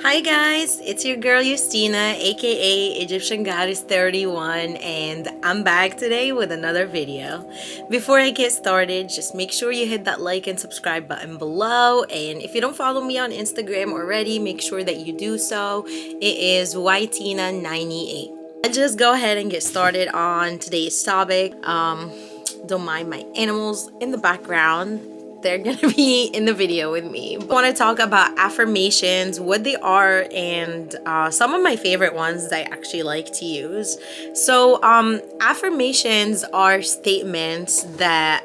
Hi guys, it's your girl Justina, aka Egyptian Goddess 31, and I'm back today with another video. Before I get started, just make sure you hit that like and subscribe button below, and if you don't follow me on Instagram already, make sure that you do so. It is ytina98. Let's just go ahead and get started on today's topic. Don't mind my animals in the background, they're gonna be in the video with me. I want to talk about affirmations, what they are, and some of my favorite ones that I actually like to use. So affirmations are statements that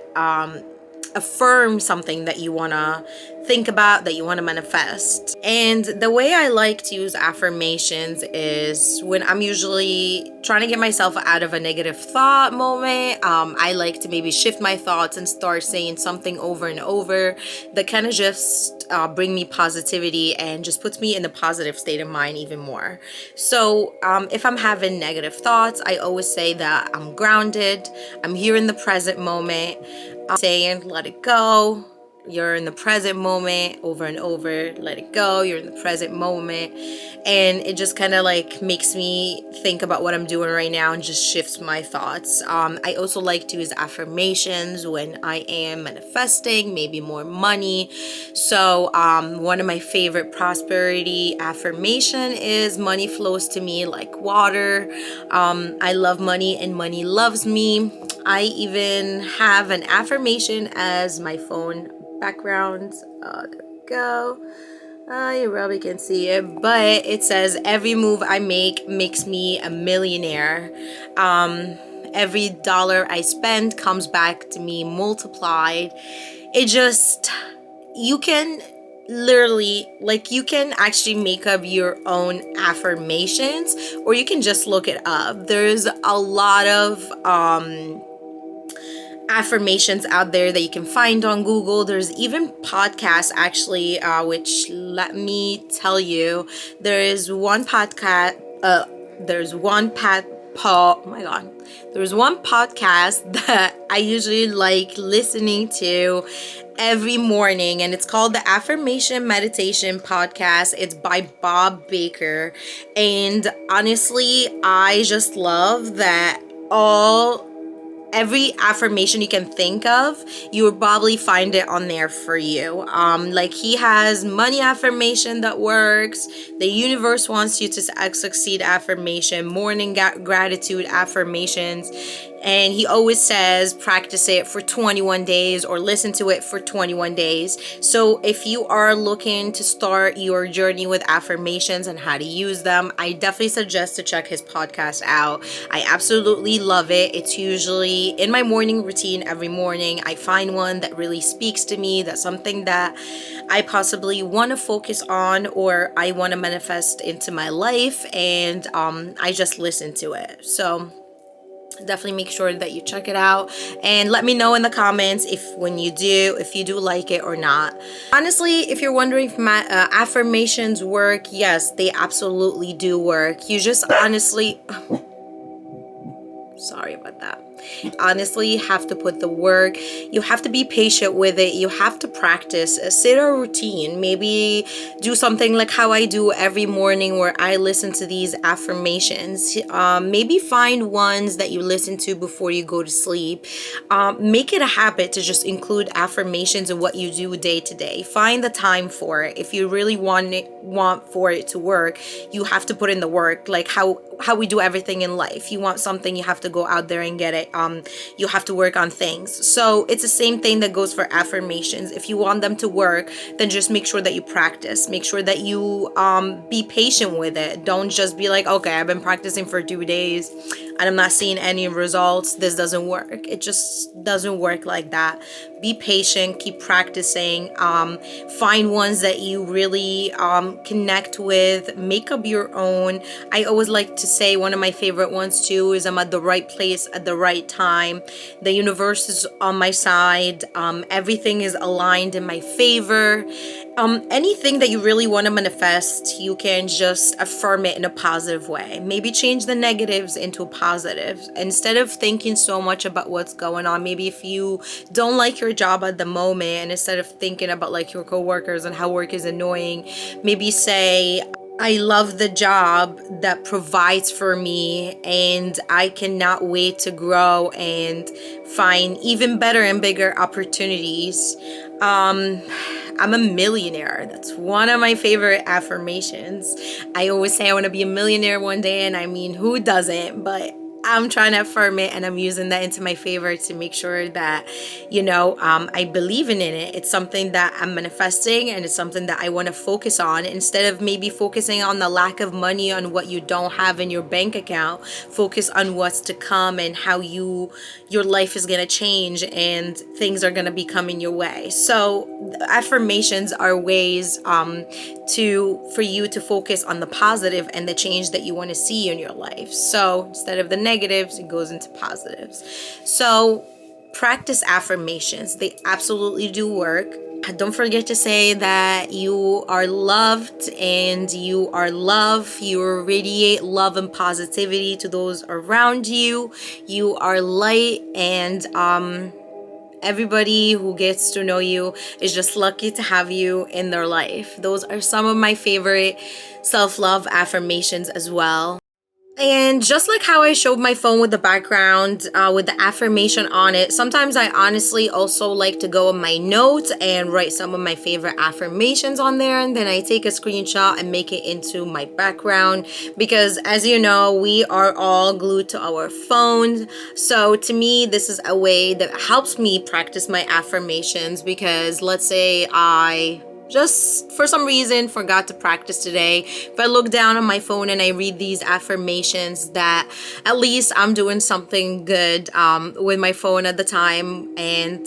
affirm something that you want to think about, that you want to manifest. And the way I like to use affirmations is when I'm usually trying to get myself out of a negative thought moment. I like to maybe shift my thoughts and start saying something over and over that kind of just bring me positivity and just puts me in a positive state of mind even more. So if I'm having negative thoughts, I always say that I'm grounded, I'm here in the present moment. I'm saying let it go, you're in the present moment, over and over, let it go, you're in the present moment. And it just kind of like makes me think about what I'm doing right now and just shifts my thoughts. I also like to use affirmations when I am manifesting maybe more money. So one of my favorite prosperity affirmation is money flows to me like water. I love money and money loves me. I even have an affirmation as my phone background. There we go. You probably can see it, but it says every move I make makes me a millionaire. Every dollar I spend comes back to me multiplied. It just, you can literally, like, you can actually make up your own affirmations, or you can just look it up. There's a lot of affirmations out there that you can find on Google. There's even podcasts actually, which let me tell you, there is one podcast. Oh my god, there's one podcast that I usually like listening to every morning, and it's called the Affirmation Meditation Podcast. It's by Bob Baker, and honestly, I just love that every affirmation you can think of, you will probably find it on there for you. Like, he has money affirmation that works, the universe wants you to succeed affirmation, morning gratitude affirmations, and he always says practice it for 21 days or listen to it for 21 days. So if you are looking to start your journey with affirmations and how to use them, I definitely suggest to check his podcast out. I absolutely love it. It's usually in my morning routine. Every morning I find one that really speaks to me, that's something that I possibly want to focus on or I want to manifest into my life, and I just listen to it. So definitely make sure that you check it out and let me know in the comments if you do like it or not. Honestly, if you're wondering if my affirmations work, yes, they absolutely do work. You just honestly sorry about that. Honestly, you have to put the work. You have to be patient with it. You have to practice. Set a routine. Maybe do something like how I do every morning where I listen to these affirmations. Maybe find ones that you listen to before you go to sleep. Make it a habit to just include affirmations in what you do day to day. Find the time for it. If you really want for it to work, you have to put in the work, like how we do everything in life. You want something, you have to go out there and get it. You have to work on things. So it's the same thing that goes for affirmations. If you want them to work, then just make sure that you practice. Make sure that you be patient with it. Don't just be like, okay, I've been practicing for 2 days and I'm not seeing any results. This doesn't work. It just doesn't work like that. Be patient, keep practicing, find ones that you really connect with, make up your own. I always like to say one of my favorite ones too is I'm at the right place at the right time. The universe is on my side. Everything is aligned in my favor. Anything that you really want to manifest, you can just affirm it in a positive way. Maybe change the negatives into positives. Instead of thinking so much about what's going on, maybe if you don't like your job at the moment, and instead of thinking about like your coworkers and how work is annoying, maybe say, I love the job that provides for me, and I cannot wait to grow and find even better and bigger opportunities. Um, I'm a millionaire. That's one of my favorite affirmations. I always say I want to be a millionaire one day, and I mean, who doesn't? But I'm trying to affirm it, and I'm using that into my favor to make sure that, I believe in it. It's something that I'm manifesting, and it's something that I want to focus on instead of maybe focusing on the lack of money, on what you don't have in your bank account. Focus on what's to come and how your life is going to change and things are going to be coming your way. So affirmations are ways to for you to focus on the positive and the change that you want to see in your life. So instead of the negatives, it goes into positives. So practice affirmations. They absolutely do work. Don't forget to say that you are loved and you are love. You radiate love and positivity to those around you. You are light, and everybody who gets to know you is just lucky to have you in their life. Those are some of my favorite self-love affirmations as well. And just like how I showed my phone with the background with the affirmation on it, sometimes I honestly also like to go on my notes and write some of my favorite affirmations on there, and then I take a screenshot and make it into my background, because as you know, we are all glued to our phones. So to me, this is a way that helps me practice my affirmations, because let's say I just for some reason forgot to practice today. If I look down on my phone and I read these affirmations, that at least I'm doing something good with my phone at the time, and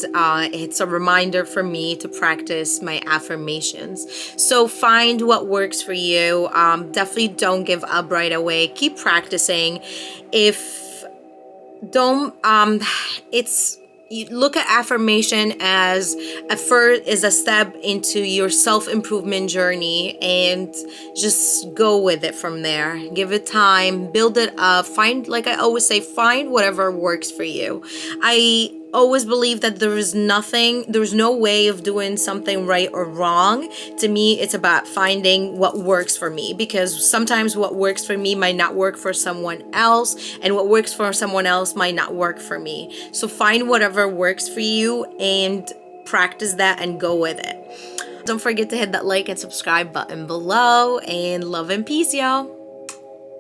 it's a reminder for me to practice my affirmations. So find what works for you. Definitely don't give up right away. Keep practicing. If don't it's you look at affirmation as a first is a step into your self-improvement journey, and just go with it from there. Give it time, build it up, find, like I always say, find whatever works for you. I always believe that there's no way of doing something right or wrong. To me, it's about finding what works for me, because sometimes what works for me might not work for someone else, and what works for someone else might not work for me. So find whatever works for you and practice that and go with it. Don't forget to hit that like and subscribe button below, and love and peace, y'all.